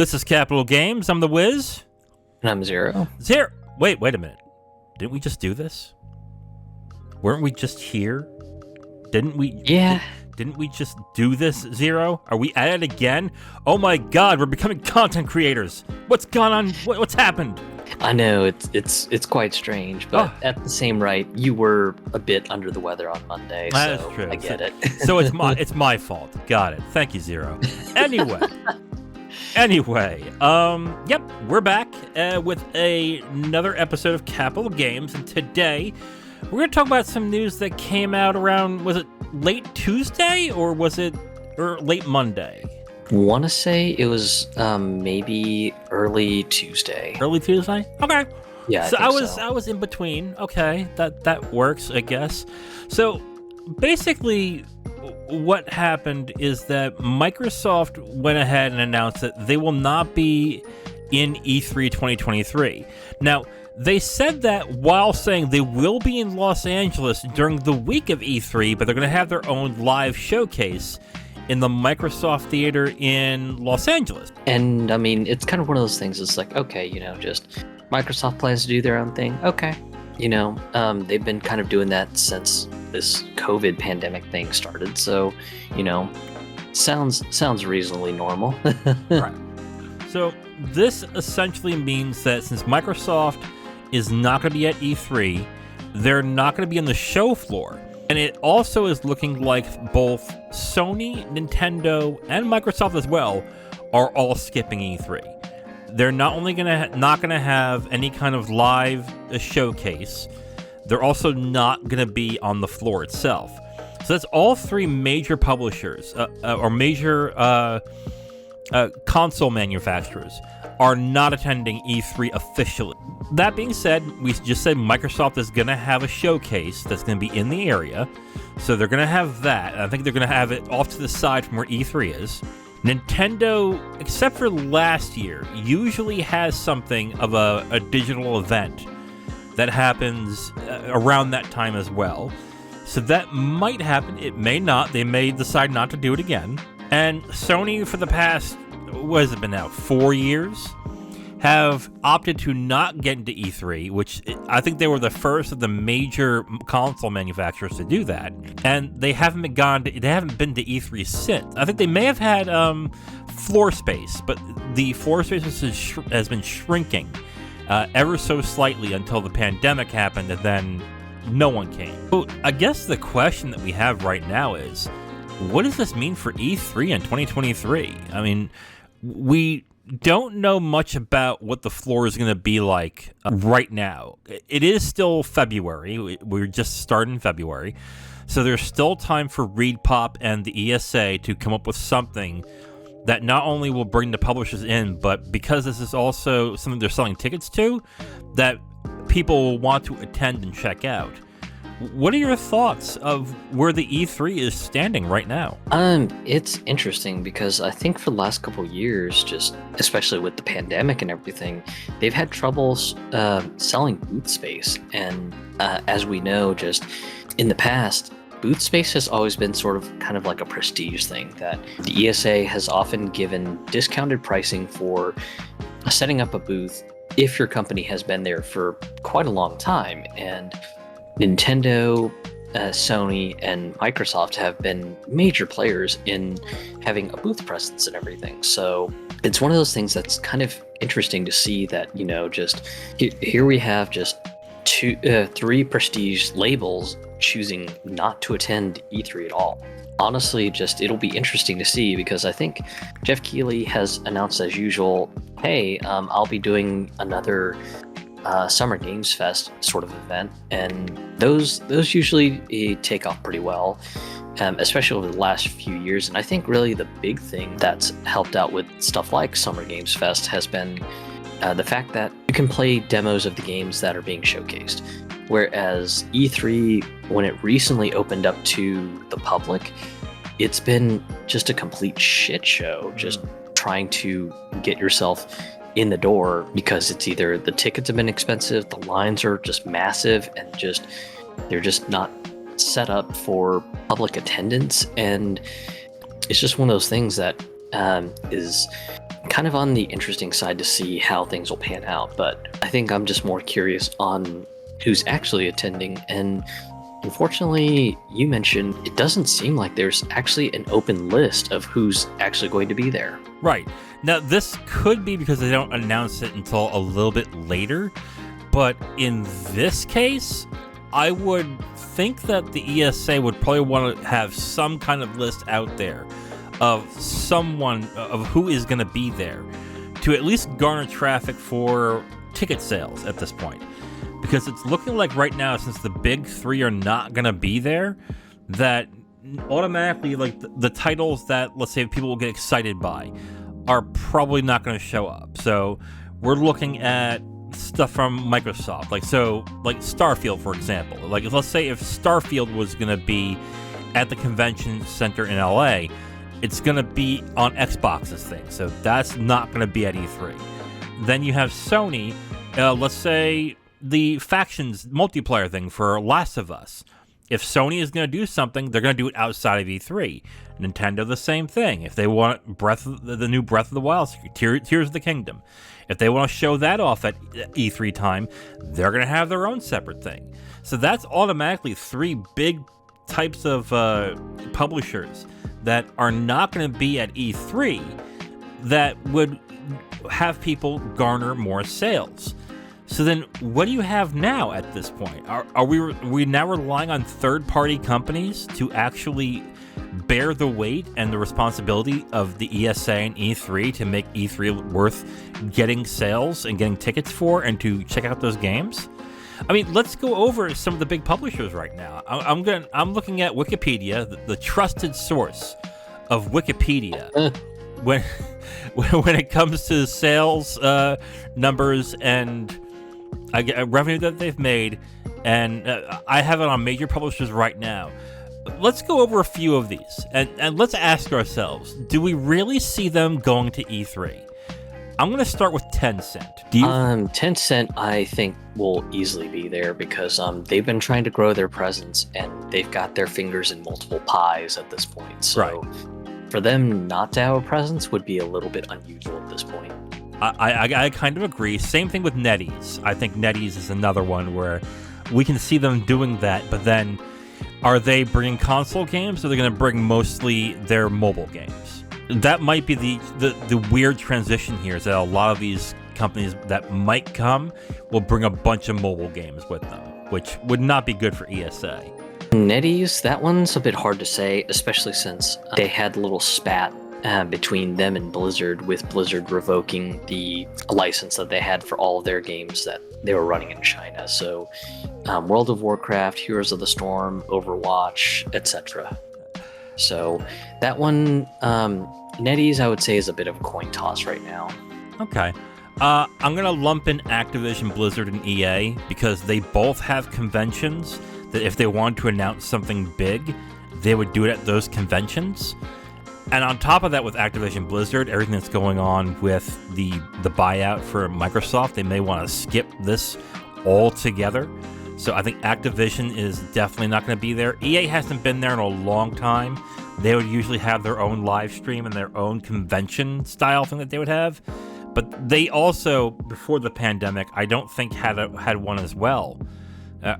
This is Capital Games. I'm the Wiz. And I'm Zero. Zero. Wait a minute. Didn't we just do this? Weren't we just here? Didn't we? Yeah. Didn't we just do this, Zero? Are we at it again? Oh my God, we're becoming content creators. What's gone on? What's happened? I know it's quite strange, but at the same right, you were a bit under the weather on Monday, That's so true. I get it. So it's my fault. Got it. Thank you, Zero. Anyway, yep, we're back with another episode of Capital Games, and today we're going to talk about some news that came out around, was it late Tuesday or was it late Monday? Want to say it was maybe early Tuesday. Early Tuesday? Okay. Yeah, So I was in between. Okay, that works, I guess. So basically, what happened is that Microsoft went ahead and announced that they will not be in E3 2023. Now, they said that while saying they will be in Los Angeles during the week of E3, but they're going to have their own live showcase in the Microsoft Theater in Los Angeles. And I mean, it's kind of one of those things. It's like, okay, just Microsoft plans to do their own thing. Okay, they've been kind of doing that since this COVID pandemic thing started. So, sounds reasonably normal. Right. So this essentially means that since Microsoft is not going to be at E3, they're not going to be on the show floor. And it also is looking like both Sony, Nintendo, and Microsoft as well are all skipping E3. They're not only not gonna have any kind of live showcase, they're also not gonna be on the floor itself. So that's all three major publishers or major console manufacturers are not attending E3 officially. That being said, we just said Microsoft is going to have a showcase that's going to be in the area. So they're going to have that. I think they're going to have it off to the side from where E3 is. Nintendo, except for last year, usually has something of a digital event that happens around that time as well. So that might happen. It may not. They may decide not to do it again. And Sony, for the past, what has it been now, 4 years, have opted to not get into E3, which I think they were the first of the major console manufacturers to do that. And they haven't been to E3 since. I think they may have had floor space, but the floor space has been shrinking ever so slightly until the pandemic happened, and then no one came. So I guess the question that we have right now is, what does this mean for E3 in 2023? I mean, we don't know much about what the floor is going to be like right now. It is still February. We're just starting February. So there's still time for ReedPop and the ESA to come up with something that not only will bring the publishers in, but because this is also something they're selling tickets to, that people will want to attend and check out. What are your thoughts of where the E3 is standing right now? It's interesting because I think for the last couple of years, just especially with the pandemic and everything, they've had troubles selling booth space. And as we know, just in the past, booth space has always been sort of kind of like a prestige thing, that the ESA has often given discounted pricing for setting up a booth if your company has been there for quite a long time. And Nintendo, Sony, and Microsoft have been major players in having a booth presence and everything. So it's one of those things that's kind of interesting to see that, just here we have just three prestige labels choosing not to attend E3 at all. Honestly, it'll be interesting to see, because I think Jeff Keighley has announced as usual, hey, I'll be doing another Summer Games Fest sort of event, and those usually take off pretty well, especially over the last few years. And I think really the big thing that's helped out with stuff like Summer Games Fest has been the fact that you can play demos of the games that are being showcased. Whereas E3, when it recently opened up to the public, it's been just a complete shit show, just trying to get yourself in the door, because it's either the tickets have been expensive, the lines are just massive, and they're just not set up for public attendance. And it's just one of those things that is kind of on the interesting side to see how things will pan out. But I think I'm just more curious on who's actually attending. And unfortunately, you mentioned it doesn't seem like there's actually an open list of who's actually going to be there. Right. Now, this could be because they don't announce it until a little bit later, but in this case, I would think that the ESA would probably want to have some kind of list out there of someone, of who is going to be there, to at least garner traffic for ticket sales at this point. Because it's looking like right now, since the big three are not going to be there, that automatically, like, the titles that, let's say, people will get excited by are probably not going to show up. So we're looking at stuff from Microsoft, like Starfield, for example. Like, let's say if Starfield was going to be at the convention center in LA, it's going to be on Xbox's thing, so that's not going to be at E3. Then you have Sony, let's say the factions multiplayer thing for Last of Us. If Sony is going to do something, they're going to do it outside of E3. Nintendo, the same thing. If they want the new Breath of the Wild, Tears of the Kingdom, if they want to show that off at E3 time, they're going to have their own separate thing. So that's automatically three big types of publishers that are not going to be at E3 that would have people garner more sales. So then what do you have now at this point? Are we now relying on third-party companies to actually bear the weight and the responsibility of the ESA and E3 to make E3 worth getting sales and getting tickets for and to check out those games? I mean, let's go over some of the big publishers right now. I'm looking at Wikipedia, the trusted source of Wikipedia, when it comes to sales numbers and revenue that they've made, and I have it on major publishers right now. Let's go over a few of these, and let's ask ourselves: do we really see them going to E3? I'm going to start with Tencent. Tencent, I think, will easily be there because they've been trying to grow their presence and they've got their fingers in multiple pies at this point. So for them not to have a presence would be a little bit unusual at this point. I kind of agree. Same thing with NetEase. I think NetEase is another one where we can see them doing that, but then are they bringing console games or are they going to bring mostly their mobile games? That might be the weird transition here, is that a lot of these companies that might come will bring a bunch of mobile games with them, which would not be good for ESA. NetEase, that one's a bit hard to say, especially since they had a little spat between them and Blizzard, with Blizzard revoking the license that they had for all of their games that they were running in China. So World of Warcraft, Heroes of the Storm, Overwatch, etc. So that one, NetEase, I would say, is a bit of a coin toss right now. Okay. I'm going to lump in Activision, Blizzard, and EA because they both have conventions that if they wanted to announce something big, they would do it at those conventions. And on top of that, with Activision Blizzard, everything that's going on with the buyout for Microsoft, they may want to skip this altogether. So I think Activision is definitely not going to be there. EA hasn't been there in a long time. They would usually have their own live stream and their own convention style thing that they would have. But they also, before the pandemic, I don't think had one as well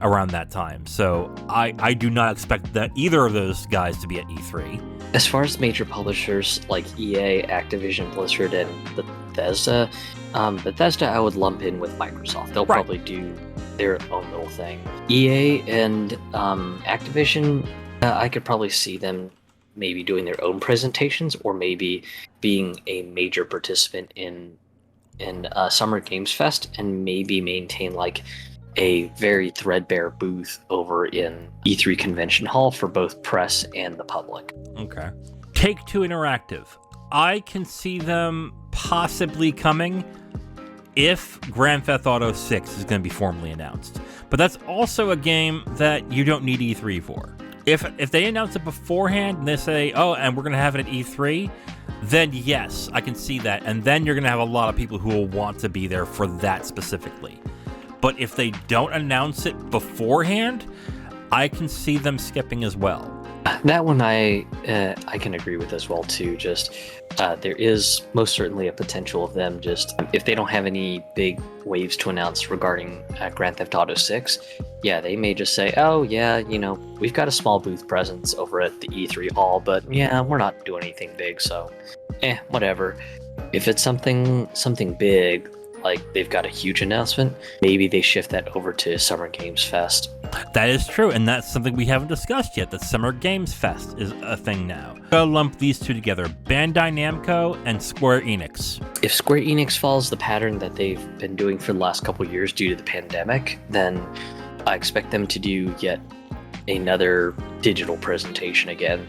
around that time. So I do not expect that either of those guys to be at E3. As far as major publishers like EA, Activision, Blizzard, and Bethesda, Bethesda I would lump in with Microsoft. They'll probably do their own little thing. EA and Activision, I could probably see them maybe doing their own presentations, or maybe being a major participant in Summer Games Fest, and maybe maintain like a very threadbare booth over in E3 Convention Hall for both press and the public. Okay. Take-Two Interactive. I can see them possibly coming if Grand Theft Auto 6 is going to be formally announced. But that's also a game that you don't need E3 for. If they announce it beforehand and they say, oh, and we're going to have it at E3, then yes, I can see that. And then you're going to have a lot of people who will want to be there for that specifically. But if they don't announce it beforehand, I can see them skipping as well. That one I can agree with as well too. Just there is most certainly a potential of them just if they don't have any big waves to announce regarding Grand Theft Auto 6, yeah, they may just say, oh yeah, we've got a small booth presence over at the E3 hall, but yeah, we're not doing anything big, so whatever. If it's something big, like they've got a huge announcement, maybe they shift that over to Summer Games Fest. That is true, and that's something we haven't discussed yet. That Summer Games Fest is a thing now. I'll lump these two together, Bandai Namco and Square Enix. If Square Enix follows the pattern that they've been doing for the last couple of years due to the pandemic, then I expect them to do yet another digital presentation again.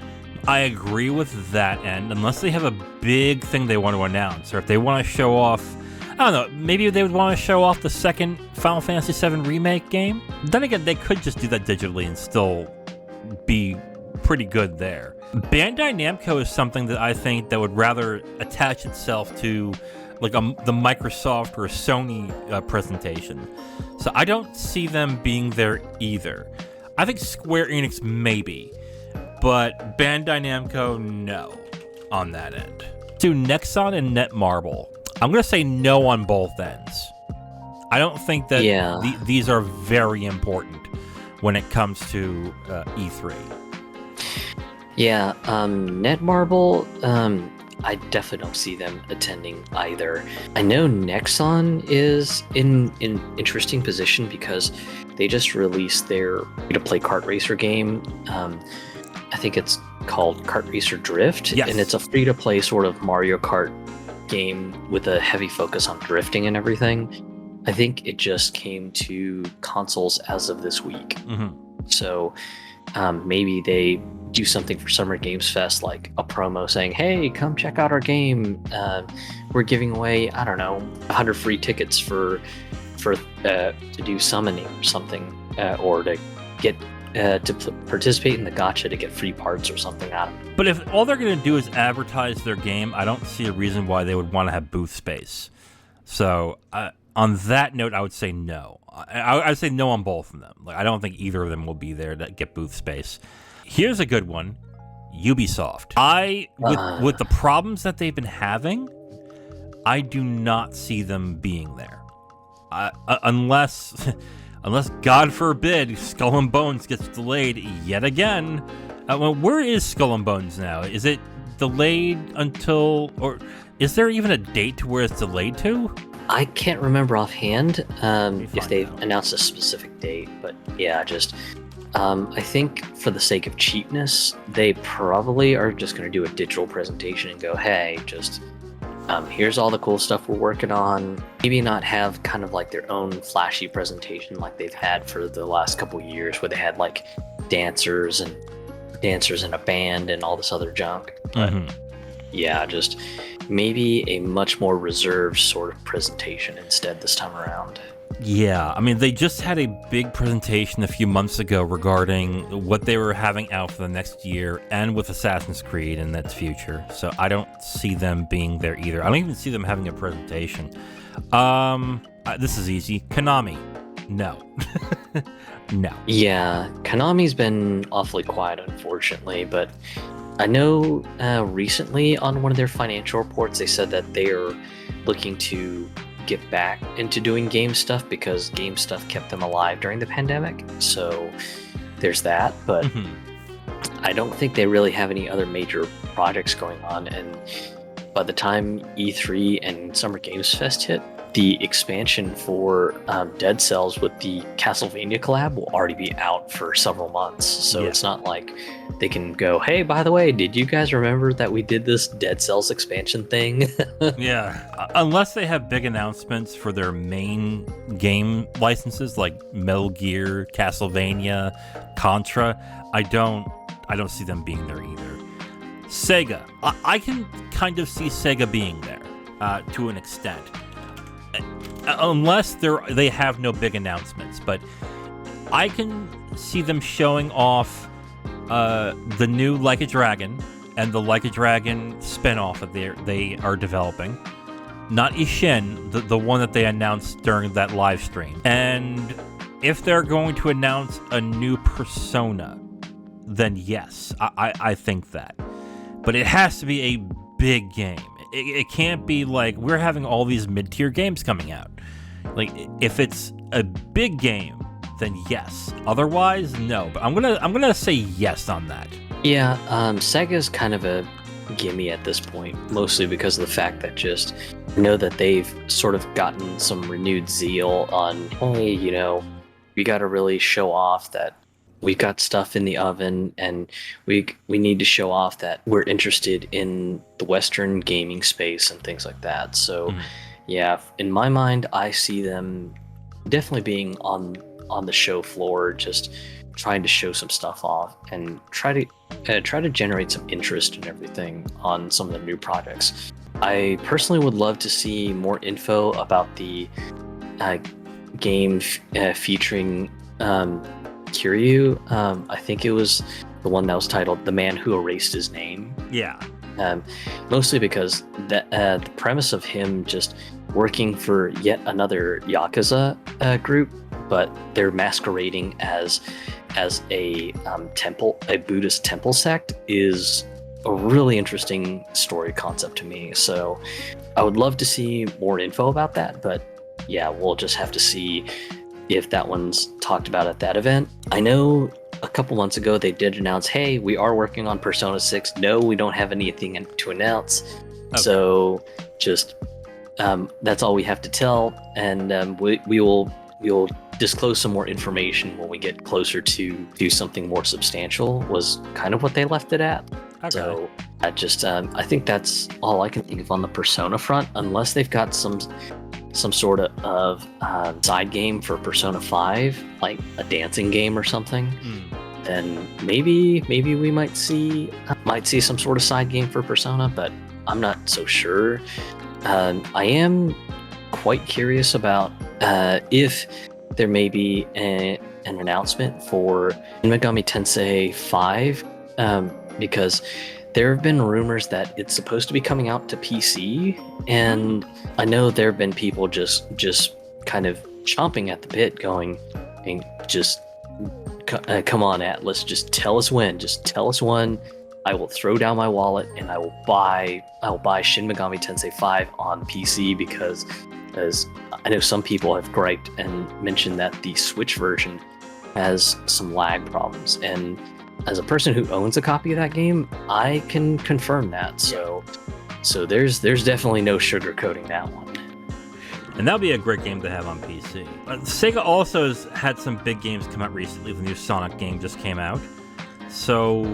I agree with that end, unless they have a big thing they want to announce, or if they want to show off, I don't know, maybe they would want to show off the second Final Fantasy VII Remake game. Then again, they could just do that digitally and still be pretty good there. Bandai Namco is something that I think that would rather attach itself to like the Microsoft or Sony presentation. So I don't see them being there either. I think Square Enix maybe, but Bandai Namco, no, on that end. To Nexon and Netmarble, I'm going to say no on both ends. I don't think that these are very important when it comes to E3. Yeah, Netmarble, I definitely don't see them attending either. I know Nexon is in an interesting position because they just released their free-to-play kart racer game. I think it's called Kart Racer Drift, yes. And it's a free-to-play sort of Mario Kart game with a heavy focus on drifting and everything. I think it just came to consoles as of this week. Mm-hmm. So maybe they do something for Summer Games Fest, like a promo saying, hey, come check out our game. We're giving away, I don't know, 100 free tickets for to do summoning or something, or to get to participate in the gacha to get free parts or something. I don't know. But if all they're going to do is advertise their game, I don't see a reason why they would want to have booth space. So on that note, I would say no. I would say no on both of them. Like, I don't think either of them will be there to get booth space. Here's a good one, Ubisoft. With the problems that they've been having, I do not see them being there. Unless God forbid Skull and Bones gets delayed yet again. Where is Skull and Bones now? Is it delayed until, or is there even a date to where it's delayed to? I can't remember offhand if they've announced a specific date, but yeah, just I think for the sake of cheapness, they probably are just going to do a digital presentation and go, hey, just here's all the cool stuff we're working on. Maybe not have kind of like their own flashy presentation like they've had for the last couple years, where they had like dancers in a band and all this other junk. But yeah, just maybe a much more reserved sort of presentation instead this time around. Yeah, I mean, they just had a big presentation a few months ago regarding what they were having out for the next year and with Assassin's Creed and its future. So I don't see them being there either. I don't even see them having a presentation. This is easy. Konami. No. No. Yeah, Konami's been awfully quiet, unfortunately, but I know recently on one of their financial reports, they said that they are looking to get back into doing game stuff because game stuff kept them alive during the pandemic. So there's that, but I don't think they really have any other major projects going on. And by the time E3 and Summer Games Fest hit, the expansion for Dead Cells with the Castlevania collab will already be out for several months. So It's not like they can go, hey, by the way, did you guys remember that we did this Dead Cells expansion thing? Yeah. Unless they have big announcements for their main game licenses like Metal Gear, Castlevania, Contra, I don't see them being there either. Sega. I can kind of see Sega being there to an extent. Unless they have no big announcements, but I can see them showing off the new Like a Dragon and the Like a Dragon spinoff that they are developing. Not Ishin, the one that they announced during that live stream. And if they're going to announce a new Persona, then yes, I think that. But it has to be a big game. It can't be like we're having all these mid-tier games coming out. Like, if it's a big game, then yes. Otherwise, no. But I'm gonna say yes on that. Yeah, Sega's kind of a gimme at this point, mostly because of the fact that just know that they've sort of gotten some renewed zeal on, hey, we got to really show off that we've got stuff in the oven, and we need to show off that we're interested in the Western gaming space and things like that. So, yeah, in my mind, I see them definitely being on the show floor, just trying to show some stuff off and try to generate some interest and everything on some of the new projects. I personally would love to see more info about the game featuring Kiryu. I think it was the one that was titled "The Man Who Erased His Name." Yeah. Mostly because the premise of him just working for yet another Yakuza group, but they're masquerading as a Buddhist temple sect, is a really interesting story concept to me. So I would love to see more info about that, but yeah, we'll just have to see if that one's talked about at that event. I know a couple months ago they did announce, hey, we are working on Persona 6. No, we don't have anything to announce. Okay. So just that's all we have to tell, and we will disclose some more information when we get closer to something more substantial, was kind of what they left it at. Okay. So I think that's all I can think of on the Persona front, unless they've got some sort of side game for Persona 5, like a dancing game or something. Then maybe we might see some sort of side game for Persona, but I'm not so sure. I am quite curious about if there may be an announcement for Shin Megami Tensei 5, because there have been rumors that it's supposed to be coming out to PC, and I know there have been people just kind of chomping at the bit, going, come on, Atlas, just tell us when. Just tell us when. I will throw down my wallet and I will buy Shin Megami Tensei 5 on PC, because I know some people have griped and mentioned that the Switch version has some lag problems, and as a person who owns a copy of that game, I can confirm that. So there's definitely no sugarcoating that one. And that'll be a great game to have on PC. Sega also has had some big games come out recently. The new Sonic game just came out, so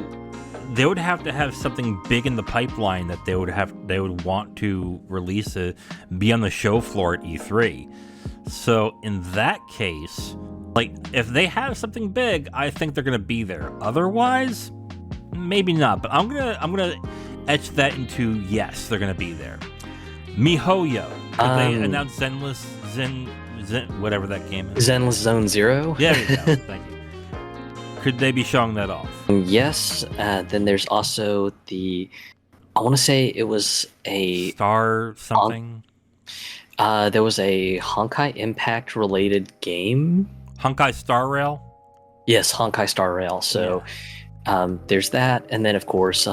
they would have to have something big in the pipeline that they would want to release, be on the show floor at E3. So in that case, like, if they have something big, I think they're gonna be there. Otherwise, maybe not. But I'm gonna etch that into yes, they're gonna be there. MiHoYo. Did they announce Zen whatever that game is? Zenless Zone Zero. Yeah, there you go. Thank you. Could they be showing that off? Yes. Then there's also I want to say it was a Star something. There was a Honkai Impact related game. Honkai Star Rail? Yes, Honkai Star Rail. So there's that. And then, of course,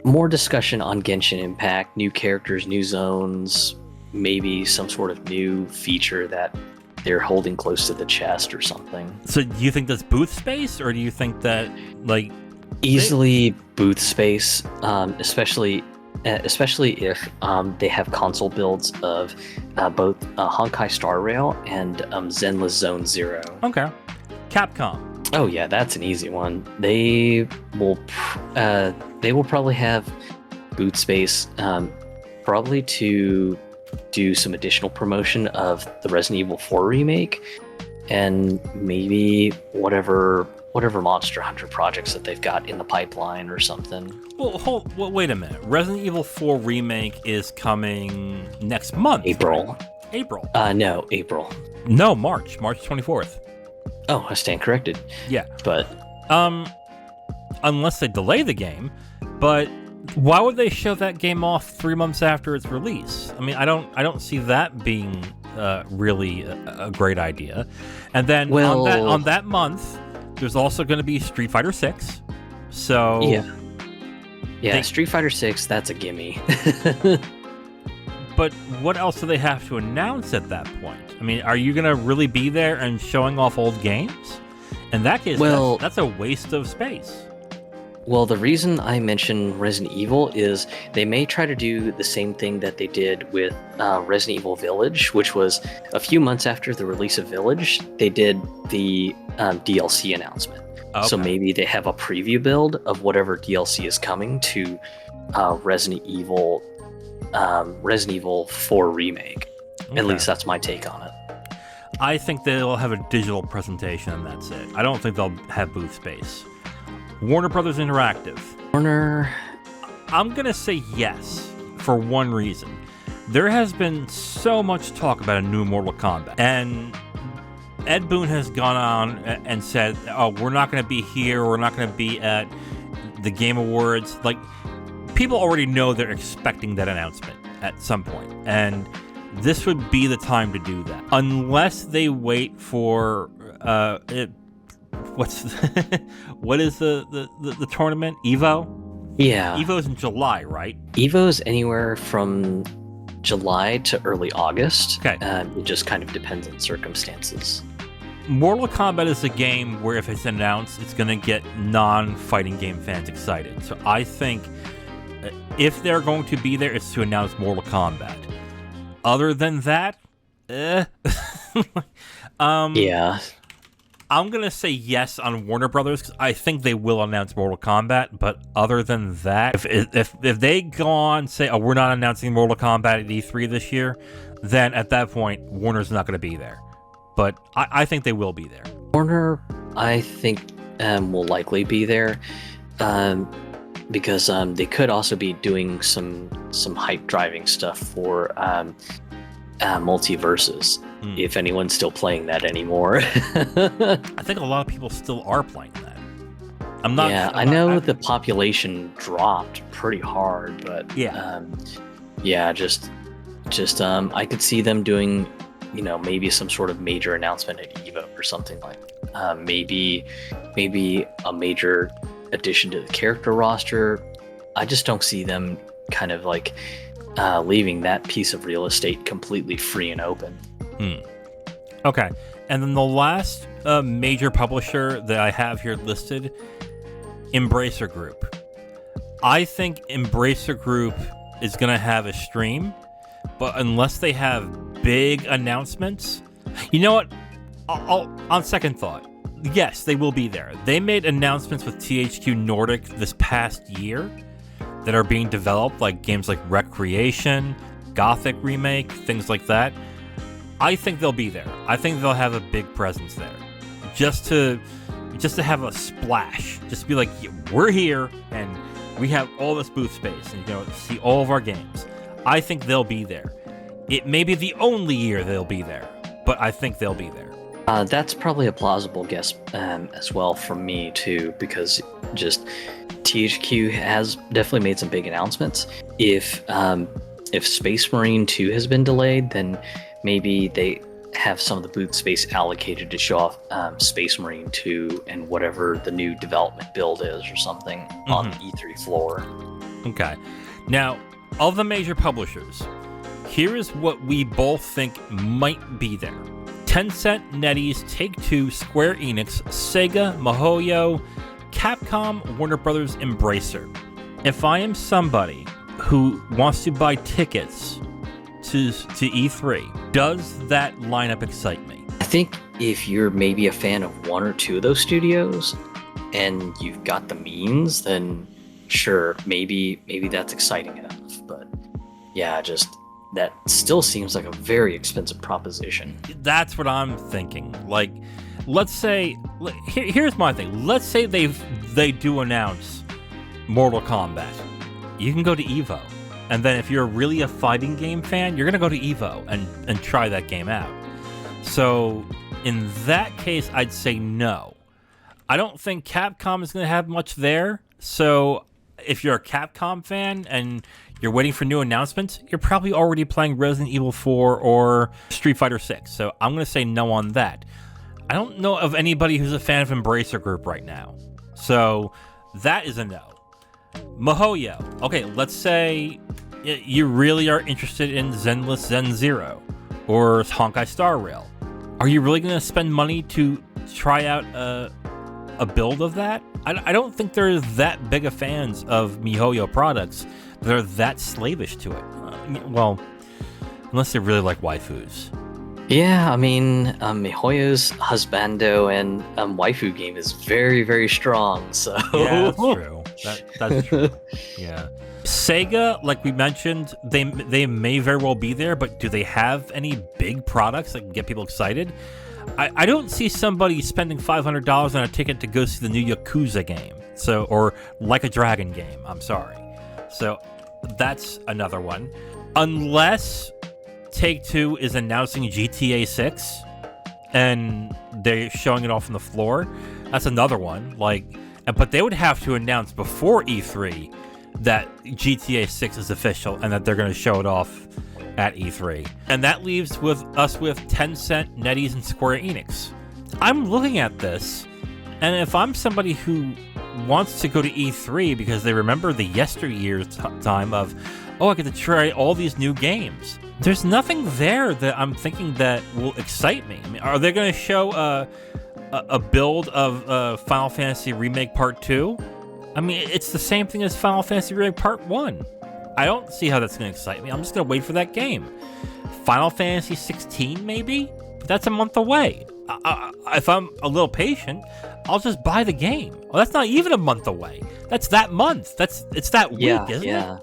more discussion on Genshin Impact, new characters, new zones, maybe some sort of new feature that they're holding close to the chest or something. So do you think that's booth space, or do you think that, like... Easily booth space, especially if they have console builds of both Honkai Star Rail and Zenless Zone Zero. Okay. Capcom. Oh yeah, that's an easy one. They will probably have boot space, probably to do some additional promotion of the Resident Evil 4 remake, and maybe whatever Monster Hunter projects that they've got in the pipeline or something. Well, wait a minute. Resident Evil 4 remake is coming next month. April. Right? April. No, April. No, March 24th. Oh, I stand corrected. Yeah. But unless they delay the game, but why would they show that game off 3 months after its release? I mean, I don't see that being really a great idea. And then on that month, there's also going to be Street Fighter 6. So yeah, Street Fighter 6, that's a gimme. But what else do they have to announce at that point? I mean, are you going to really be there and showing off old games? In that case, that's a waste of space. Well, the reason I mention Resident Evil is they may try to do the same thing that they did with Resident Evil Village, which was a few months after the release of Village, they did the DLC announcement. Okay. So maybe they have a preview build of whatever DLC is coming to Resident Evil 4 Remake. Okay. At least that's my take on it. I think they'll have a digital presentation and that's it. I don't think they'll have booth space. Warner Brothers Interactive. I'm going to say yes for one reason. There has been so much talk about a new Mortal Kombat. And Ed Boon has gone on and said, oh, we're not going to be here. We're not going to be at the Game Awards. Like, people already know they're expecting that announcement at some point. And this would be the time to do that. Unless they wait for... what is the tournament? EVO? Yeah. EVO's in July, right? EVO's anywhere from July to early August. Okay. It just kind of depends on circumstances. Mortal Kombat is a game where if it's announced, it's going to get non-fighting game fans excited. So I think if they're going to be there, it's to announce Mortal Kombat. Other than that, yeah. I'm going to say yes on Warner Brothers because I think they will announce Mortal Kombat. But other than that, if they go on and say, oh, we're not announcing Mortal Kombat at E3 this year, then at that point, Warner's not going to be there. But I think they will be there. Warner, I think, will likely be there because they could also be doing some hype driving stuff for multiverses. If anyone's still playing that anymore. I think a lot of people still are playing that. I know the population dropped pretty hard, but I could see them doing, maybe some sort of major announcement at EVO or something like that. Maybe a major addition to the character roster. I just don't see them kind of like leaving that piece of real estate completely free and open. Okay, and then the last major publisher that I have here listed, Embracer Group. I think Embracer Group is going to have a stream, but unless they have big announcements, you know what? I'll on second thought, yes, they will be there. They made announcements with THQ Nordic this past year that are being developed, like games like Recreation, Gothic Remake, things like that. I think they'll be there. I think they'll have a big presence there. Just to have a splash. Just to be like, we're here and we have all this booth space and see all of our games. I think they'll be there. It may be the only year they'll be there, but I think they'll be there. That's probably a plausible guess as well from me too, because just THQ has definitely made some big announcements. If Space Marine 2 has been delayed, then maybe they have some of the booth space allocated to show off Space Marine 2 and whatever the new development build is or something on the E3 floor. Okay. Now, of the major publishers, here is what we both think might be there. Tencent, NetEase, Take-Two, Square Enix, Sega, MiHoYo, Capcom, Warner Brothers, Embracer. If I am somebody who wants to buy tickets to E3, does that lineup excite me? I think if you're maybe a fan of one or two of those studios and you've got the means, then sure, maybe that's exciting enough. But yeah, just that still seems like a very expensive proposition. That's what I'm thinking. Like, let's say, here's my thing. Let's say they do announce Mortal Kombat. You can go to EVO. And then if you're really a fighting game fan, you're going to go to EVO and try that game out. So in that case, I'd say no. I don't think Capcom is going to have much there. So if you're a Capcom fan and you're waiting for new announcements, you're probably already playing Resident Evil 4 or Street Fighter 6. So I'm going to say no on that. I don't know of anybody who's a fan of Embracer Group right now. So That is a no. MiHoYo. Okay, let's say you really are interested in Zenless Zen Zero or Honkai Star Rail. Are you really going to spend money to try out a build of that? I don't think they're that big of fans of MiHoYo products that are that slavish to it. Well, unless they really like waifus. Yeah, I mean, MiHoYo's husbando and waifu game is very, very strong. So yeah, that's true. That's true. Yeah. Sega, like we mentioned, they may very well be there, but do they have any big products that can get people excited? I don't see somebody spending $500 on a ticket to go see the new Yakuza game, or Like a Dragon game. I'm sorry. So that's another one. Unless Take-Two is announcing GTA 6 and they're showing it off on the floor, that's another one. But they would have to announce before E3 that GTA 6 is official and that they're going to show it off at E3. And that leaves us with Tencent, NetEase, and Square Enix. I'm looking at this, and if I'm somebody who wants to go to E3 because they remember the yesteryear's time of, I get to try all these new games, there's nothing there that I'm thinking that will excite me. I mean, are they going to show a build of Final Fantasy Remake Part 2? I mean, it's the same thing as Final Fantasy Remake Part 1. I don't see how that's going to excite me. I'm just going to wait for that game. Final Fantasy 16, maybe? But that's a month away. If I'm a little patient, I'll just buy the game. Well, that's not even a month away. That's that month. It's that week, isn't it?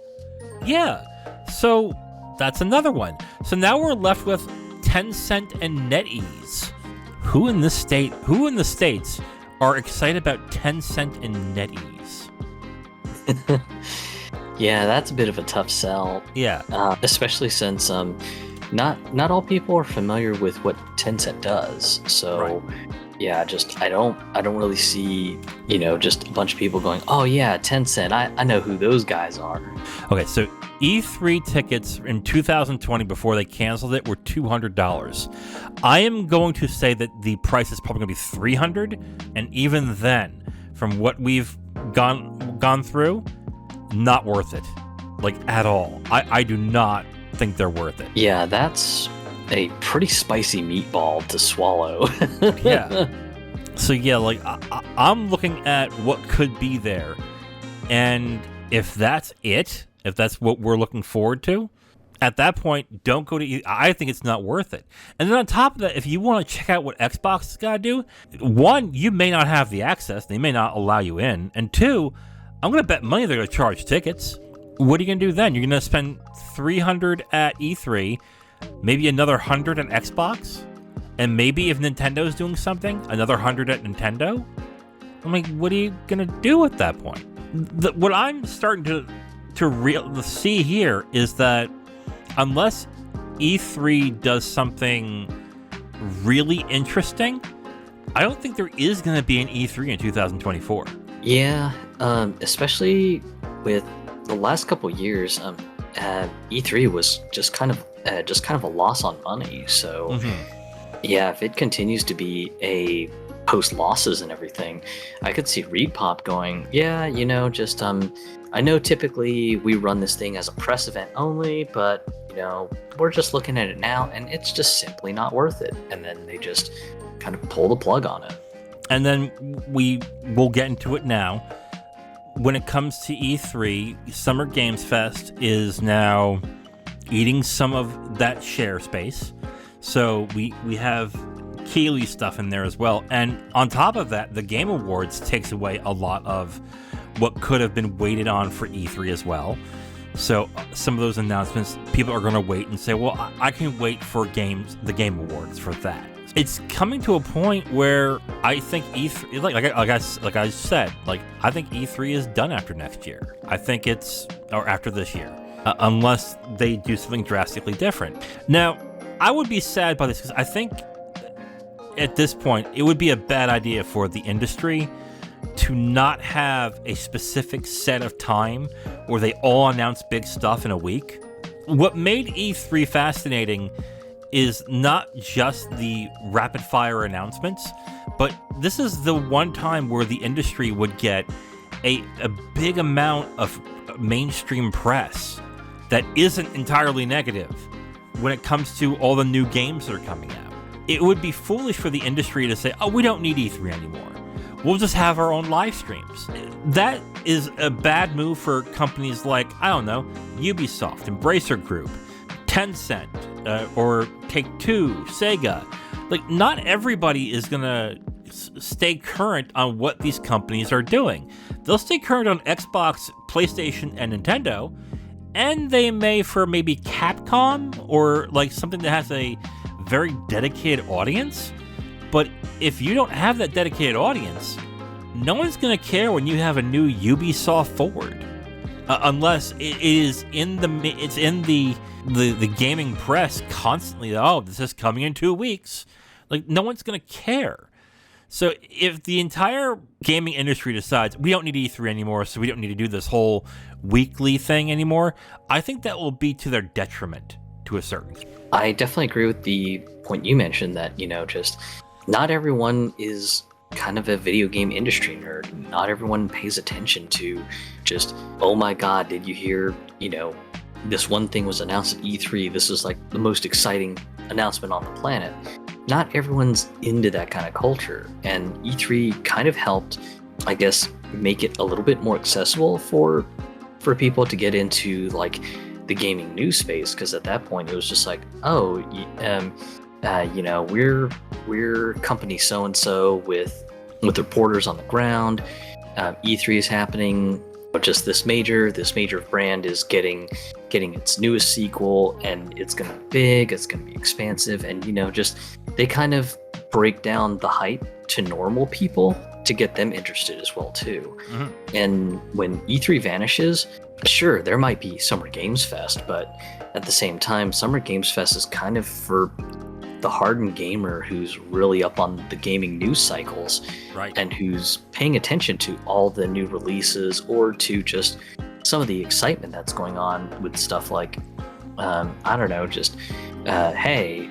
Yeah. So that's another one. So now we're left with Tencent and NetEase. Who in the States are excited about Tencent and NetEase? Yeah, that's a bit of a tough sell. Yeah. Especially since not all people are familiar with what Tencent does. So right. Yeah, I don't really see, just a bunch of people going, oh yeah, Tencent, I know who those guys are. Okay, so E3 tickets in 2020 before they canceled it were $200. I am going to say that the price is probably going to be $300, and even then, from what we've gone through, not worth it, at all. I do not think they're worth it. Yeah, that's a pretty spicy meatball to swallow. Yeah. So yeah, I'm looking at what could be there, and if that's it, if that's what we're looking forward to, at that point, don't go to I think it's not worth it. And then on top of that, if you want to check out what Xbox has got to do, one, you may not have the access. They may not allow you in. And two, I'm going to bet money they're going to charge tickets. What are you going to do then? You're going to spend $300 at E3, maybe another $100 at Xbox, and maybe if Nintendo's doing something, another $100 at Nintendo? I mean, what are you going to do at that point? What I'm starting to see here is that unless E3 does something really interesting, I don't think there is going to be an E3 in 2024. Yeah, especially with the last couple years, E3 was just kind of a loss on money. So, yeah, if it continues to be a post losses and everything, I could see ReedPop going, yeah, I know typically we run this thing as a press event only, but we're just looking at it now, and it's just simply not worth it. And then they just kind of pull the plug on it. And then we will get into it now. When it comes to E3, Summer Games Fest is now eating some of that share space. So we have Keighley stuff in there as well. And on top of that, the Game Awards takes away a lot of what could have been waited on for E3 as well. So some of those announcements, people are going to wait and say, well, I can wait for the Game Awards for that. It's coming to a point where I think E3, like I said, I think E3 is done after next year. I think or after this year, unless they do something drastically different. Now, I would be sad by this because I think at this point, it would be a bad idea for the industry to not have a specific set of time where they all announce big stuff in a week. What made E3 fascinating is not just the rapid fire announcements, but this is the one time where the industry would get a big amount of mainstream press that isn't entirely negative when it comes to all the new games that are coming out. It would be foolish for the industry to say, oh, we don't need E3 anymore. We'll just have our own live streams. That is a bad move for companies like, I don't know, Ubisoft, Embracer Group, Tencent, or Take-Two, Sega. Like, not everybody is going to stay current on what these companies are doing. They'll stay current on Xbox, PlayStation, and Nintendo, and they may for maybe Capcom or like something that has a very dedicated audience. But if you don't have that dedicated audience, no one's going to care when you have a new Ubisoft Forward, unless it is in the gaming press constantly. Oh, this is coming in 2 weeks. Like, no one's going to care. So if the entire gaming industry decides we don't need E3 anymore, so we don't need to do this whole weekly thing anymore, I think that will be to their detriment to a certain extent. I definitely agree with the point you mentioned that, just not everyone is kind of a video game industry nerd. Not everyone pays attention to just, oh my God, did you hear, this one thing was announced at E3. This is like the most exciting announcement on the planet. Not everyone's into that kind of culture. And E3 kind of helped, I guess, make it a little bit more accessible for people to get into like the gaming news space. Because at that point it was just like, oh, we're company so and so with reporters on the ground. E3 is happening, but just this major brand is getting its newest sequel, and it's gonna be big, it's gonna be expansive, and just they kind of break down the hype to normal people to get them interested as well too. Mm-hmm. And when E3 vanishes, sure, there might be Summer Games Fest, but at the same time, Summer Games Fest is kind of for the hardened gamer who's really up on the gaming news cycles, right, and who's paying attention to all the new releases or to just some of the excitement that's going on with stuff like, I don't know, just, hey,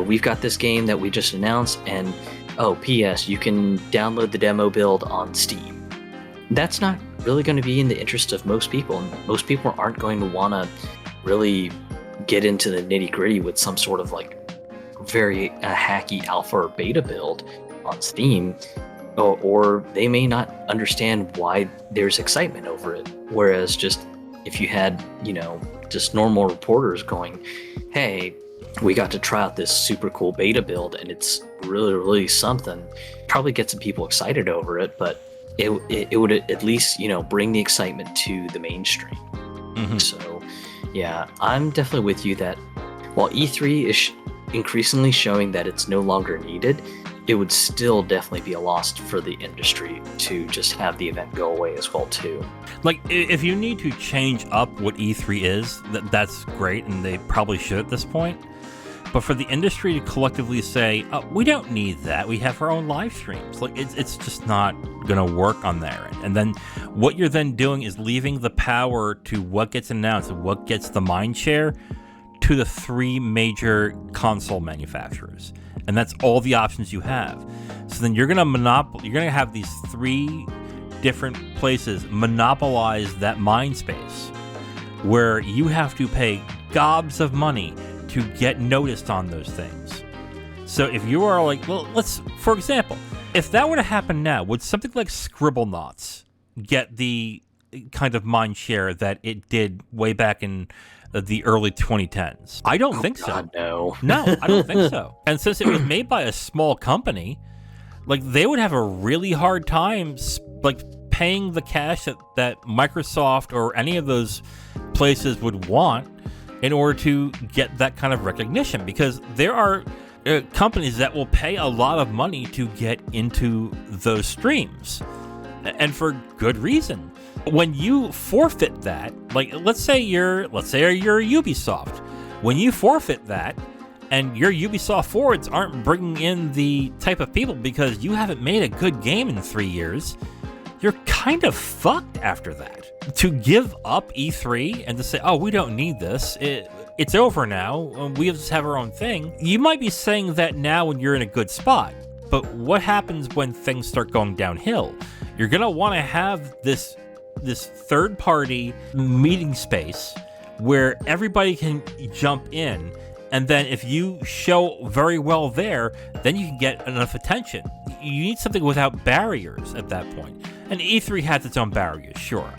we've got this game that we just announced, and oh, P.S., you can download the demo build on Steam. That's not really going to be in the interest of most people, and most people aren't going to want to really get into the nitty-gritty with some sort of like very hacky alpha or beta build on Steam, or they may not understand why there's excitement over it. Whereas just if you had, just normal reporters going, hey, we got to try out this super cool beta build and it's really, really something, probably get some people excited over it, but it would at least, bring the excitement to the mainstream. Mm-hmm. So yeah, I'm definitely with you that while E3 is increasingly showing that it's no longer needed, it would still definitely be a loss for the industry to just have the event go away as well too. Like, if you need to change up what E3 is, that's great, and they probably should at this point. But for the industry to collectively say, oh, we don't need that, we have our own live streams, like it's just not going to work on their end. And then what you're then doing is leaving the power to what gets announced and what gets the mind share to the three major console manufacturers. And that's all the options you have. So then you're going to have these three different places monopolize that mind space where you have to pay gobs of money to get noticed on those things. So if you are like, well, for example, if that were to happen now, would something like Scribblenauts get the kind of mind share that it did way back in the early 2010s? I don't think God, so. No, I don't think so. And since it was made by a small company, like they would have a really hard time like paying the cash that Microsoft or any of those places would want in order to get that kind of recognition, because there are companies that will pay a lot of money to get into those streams, and for good reason. When you forfeit that, like let's say you're Ubisoft, when you forfeit that and your Ubisoft forwards aren't bringing in the type of people because you haven't made a good game in 3 years, you're kind of fucked after that. To give up E3 and to say, oh, we don't need this, it's over now, we just have our own thing, you might be saying that now when you're in a good spot. But what happens when things start going downhill? You're going to want to have this third-party meeting space where everybody can jump in, and then if you show very well there, then you can get enough attention. You need something without barriers at that point. And E3 has its own barriers, sure,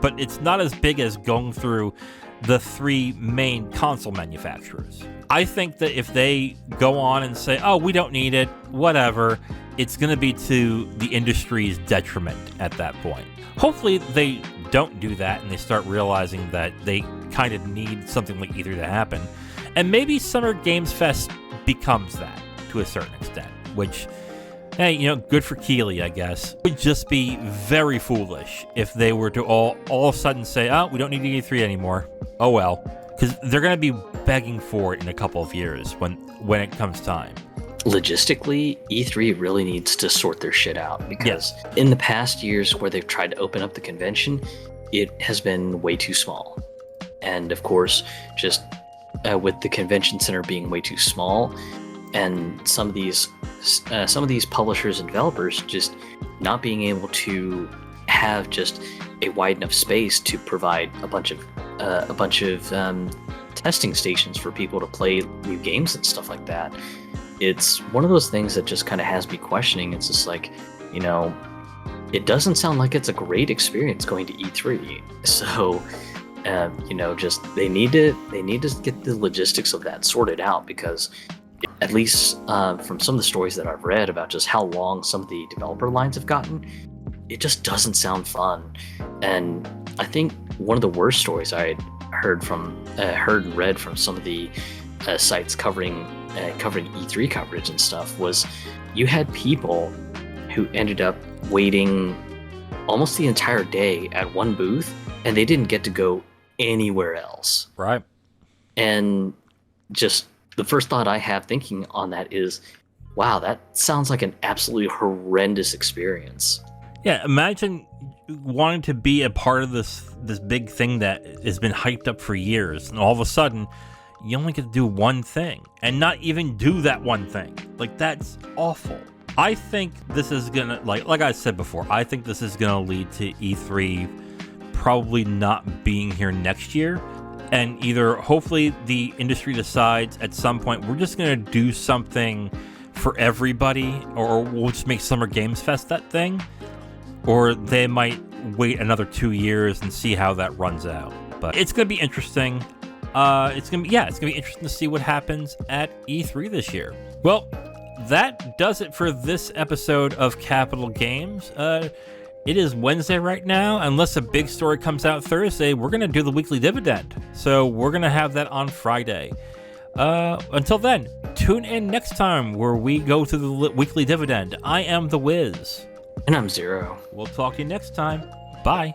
but it's not as big as going through the 3 main console manufacturers. I think that if they go on and say, oh, we don't need it, whatever, it's going to be to the industry's detriment at that point. Hopefully they don't do that and they start realizing that they kind of need something like E3 to happen. And maybe Summer Games Fest becomes that to a certain extent, which, hey, good for Keighley, I guess. It would just be very foolish if they were to all of a sudden say, oh, we don't need E3 anymore. Oh well. Because they're going to be begging for it in a couple of years when it comes time. Logistically, E3 really needs to sort their shit out, because in the past years where they've tried to open up the convention, it has been way too small. And of course, just with the convention center being way too small, and some of these publishers and developers just not being able to have just a wide enough space to provide a bunch of testing stations for people to play new games and stuff like that. It's one of those things that just kind of has me questioning. It's just like, it doesn't sound like it's a great experience going to E3. So, just they need to get the logistics of that sorted out, because at least from some of the stories that I've read about just how long some of the developer lines have gotten, it just doesn't sound fun. And I think one of the worst stories I had heard and read from some of the sites covering E3 coverage and stuff was you had people who ended up waiting almost the entire day at one booth, and they didn't get to go anywhere else. Right. And just the first thought I have thinking on that is, wow, that sounds like an absolutely horrendous experience. Yeah, imagine wanting to be a part of this big thing that has been hyped up for years, and all of a sudden you only get to do one thing, and not even do that one thing. Like, that's awful. I think this is gonna, like I said before, I think this is gonna lead to E3 probably not being here next year, and either hopefully the industry decides at some point we're just gonna do something for everybody, or we'll just make Summer Games Fest that thing, or they might wait another 2 years and see how that runs out. But it's gonna be interesting. It's gonna be interesting to see what happens at E3 this year. Well, that does it for this episode of Capital Games. It is Wednesday right now. Unless a big story comes out Thursday, we're gonna do the weekly dividend. So we're gonna have that on Friday. Until then, tune in next time where we go to the weekly dividend. I am the Wiz. And I'm Zero. We'll talk to you next time. Bye.